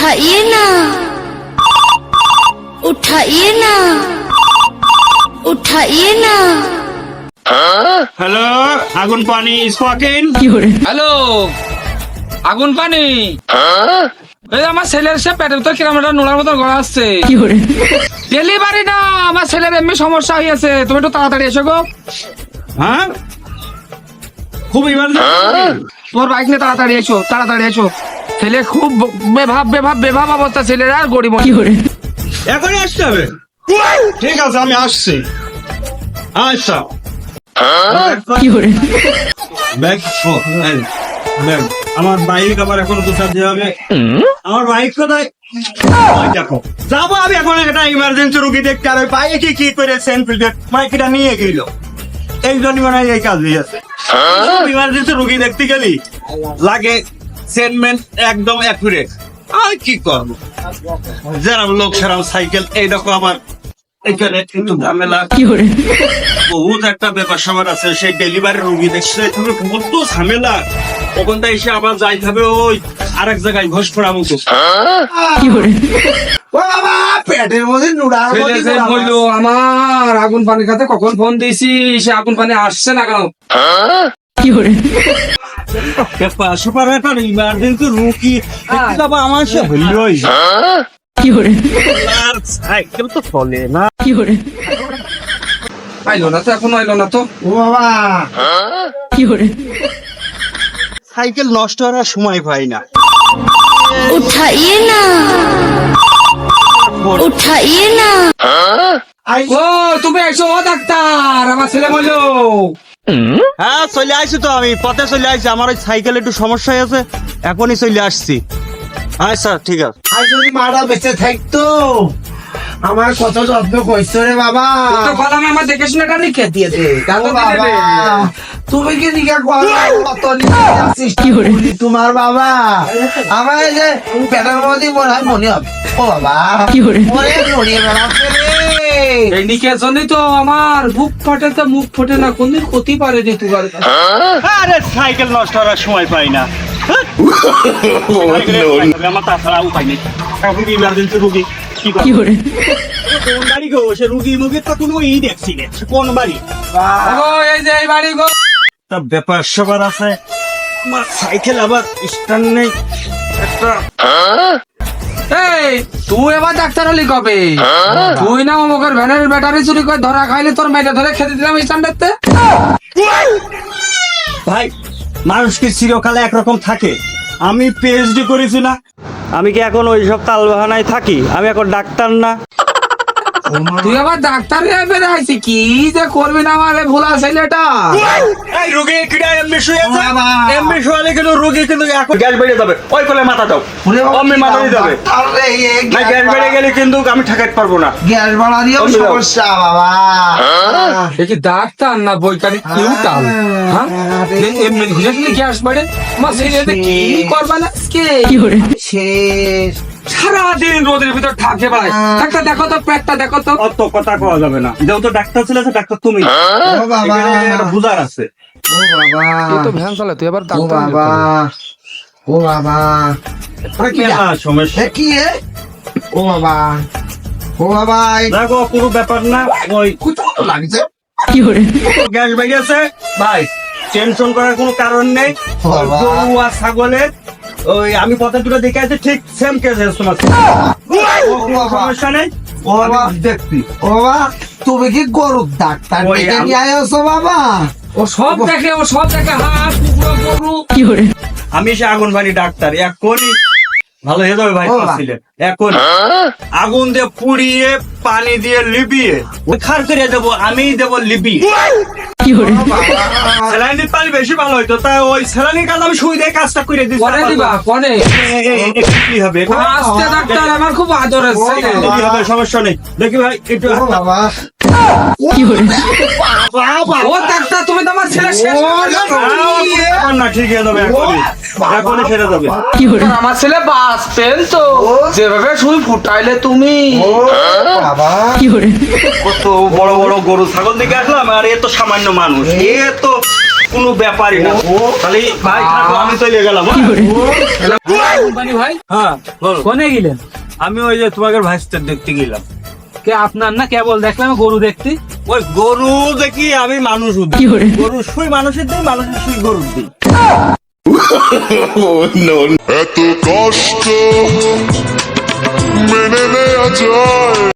उठाइए ना, उठाइए ना, उठाइए ना। হ্যালো আগুন পানি স্পোকেন হ্যালো আগুন পানি এই আমার ছেলের সে পেটের তো কিরম একটা নোড়ার মতো গড়া আসছে ডেলিভারি না আমার ছেলের এমনি সমস্যা হয়েছে তুমি একটু তাড়াতাড়ি এসো গো হ্যাঁ খুব ইমার্জেন্সি তোর বাইক নিয়ে তাড়াতাড়ি এসো ছেলে খুব বেভাব অবস্থা ছেলের আর গরিব এখনই আসতে হবে ঠিক আছে আমি আসছি আচ্ছা ব্যাগ ব্যাগ আমার বাইক আবার এখন কোথায় যেতে হবে আমার বাইক কোথায় ওই দেখো যাবো আমি এখন একটা ইমার্জেন্সি রুগী দেখতে হবে বাইকে কি করে সেন্ট্রিটেড মাইকটা নিয়ে গেল এই জন্য মানে এই কাজ দিয়েছে ইমার্জেন্সি রুগী দেখতে গেলি লাগে সেন্টমেন্ট একদম অ্যাকুরেট আর কি করবো যারা লোক সারাও সাইকেল এইরকম আমার এখানে একটু ঝামেলা বহুত একটা ব্যাপার সবার আছে সেই ডেলিভারি রুগী দেখছে কত ঝামেলা তখন তো এসে আবার যাইতে হবে ওই আরেক জায়গায় ঘোষ পড়া মতো পেটের মধ্যে নুড়ার ছেলে যে বললো আমার আগুন পানি খাতে কখন ফোন দিয়েছি সে আগুন পানি আসছে না কেন ব্যাপার সবার একটা ইমার্জেন্সি রুগী দেখতে যাবো আমার সে হইলই আর সাইকেল তো চলে না আইলো না তো এখনো আইলো না তো ও বাবা সাইকেল নষ্ট হওয়ার সময় পাই না उठाइए ना, उठाइए ना। ও তুমি এসো ও ডাক্তার আমার ছেলে বললো হ্যাঁ চলে আসছি তো আমি পথে চলে আসছি আমার ওই সাইকেল একটু সমস্যা আছে এখনই চলে আসছি আচ্ছা ঠিক আছে আর যদি মাটা বেঁচে থাকতো আমার কত যত্ন করছো রে বাবা তো কলামে আমার দেখে শুনে গাড়ি খেয়ে দিয়েছে ও বাবা তুমি কি দিকে কত তোমার বাবা আমার এই যে পেটের মধ্যে মনে হয় মনে হবে ও বাবা মনে নড়িয়ে বেড়াচ্ছে রে এই নিকের জন্যই তো আমার বুক ফাটে তো মুখ ফোটে না কোনদিন ক্ষতি পারে যে তুই আরে সাইকেল নষ্ট হওয়ার সময় পাই না আমার তাছাড়া উপায় নেই এখন ইমার্জেন্সি রুগী কি করে কোন বাড়ি গো সে রুগী মুগী তো কোনো ই দেখছি না কোন বাড়ি ও এই যে এই বাড়ি গো তা ব্যাপার সবার আছে আমার সাইকেল আবার স্ট্যান্ড নেই একটা এই তুই এবার ডাক্তার হলি কবে তুই না অমুকের ভ্যানের ব্যাটারি চুরি করে ধরা খাইলে তোর মেয়েটা ধরে খেতে দিলাম স্ট্যান্ডার্ডতে ভাই মানুষ কি চিরকালে একরকম থাকে আমি পিএইচডি করেছি না আমি কি এখন ওই সব তালবাহানায় থাকি আমি এখন ডাক্তার না তুই আবার ডাক্তার বের আইছি কি যে করবি না মানে ভোলা ছেলেটা এই রোগী কিডা এমনি শুয়েছে এমনি শুয়ালে কিন্তু রোগী কিন্তু এখন গ্যাস বেড়ে যাবে ওই কোলে মাথা দাও অমনি মাথা দিয়ে যাবে না গ্যাস বেড়ে গেলে কিন্তু আমি ঠেকাতে পারবো না গ্যাস বাড়া দিয়েও সমস্যা বাবা এ কি ডাক্তার না বৈজ্ঞানিক কিউটাল হ্যাঁ এমনি ঘুরে গেলে গ্যাস বাড়ে আমার ছেলেটা কি করবা না কে শেষ সারাদিন রোদের ভিতর থাকে বেড়ায় ডাক্তার দেখো তো পেটটা দেখো তো অত কথা কওয়া যাবে না যেহেতু ডাক্তার ছিল ডাক্তার তুমি ও বাবা বুঝার আছে ও বাবা তুই তো ভ্যান চালা তুই এবার ও ডাক্তার বাবা ও বাবা সমস্যা কি রে ও বাবা ও বাবা দেখো কোনো ব্যাপার না ওই কোথাও তো লাগছে গ্যাস বেরিয়েছে ভাই টেনশন করার কোনো কারণ নেই বাবা। গরু আর ছাগলের ওই আমি পথে দুটো দেখে আছি ঠিক সেম কেস তোমার সমস্যা নেই ও বাবা দেখছি ও বাবা তুমি কি গরুর ডাক্তার ওই ডেকে আমি- নিয়ে আসো বাবা ও সব দেখে হাত কুকুর গরু আমি সে আগুনবাড়ি ডাক্তার এখনই ভালো হয়ে যাবে ভাই ও বাবা। ছিলেন এখন আগুন দিয়ে পুড়িয়ে পানি দিয়ে লিবিয়ে ওই খার করে দেবো আমি দেবো লিবিয়ে স্যালাইন দিতে পারলে বেশি ভালো হইতো তাই ওই স্যালাইনের কাজ আমি সুই দিয়ে কাজটা করে দিচ্ছি কোনে দিবা কোনে কি হবে আজকে ডাক্তার আমার খুব আদর আছে কি হবে সমস্যা নেই দেখি ভাই একটু ও বাবা ও ডাক্তার তুমি তো আমার ছেলে শেষ না ঠিক হয়ে যাবে এখনই এখনই সেরে যাবে আমার ছেলে বাঁচতেন তো যেভাবে শুই ফুটাইলে তুমি বাবা কত বড় বড় গরু ছাগল দিকে আসলাম আর এ তো সামান্য মানুষ এ তো কোনো ব্যাপারই না খালি ভাই থাকো, আমি চলে গেলাম হ্যাঁ? কোম্পানি ভাই হ্যাঁ বলো। কোনে গেলেন? আমি ওই যে তোমাকে ভাইস্টার দেখতে গেলাম। কে আপনার না কেবল দেখলাম গরু দেখতে। ওই গরু দেখি আমি মানুষ গরু শুই মানুষের দিই, মানুষের শুই গরুর দিই। এত কষ্ট মেনে নেওয়া যায়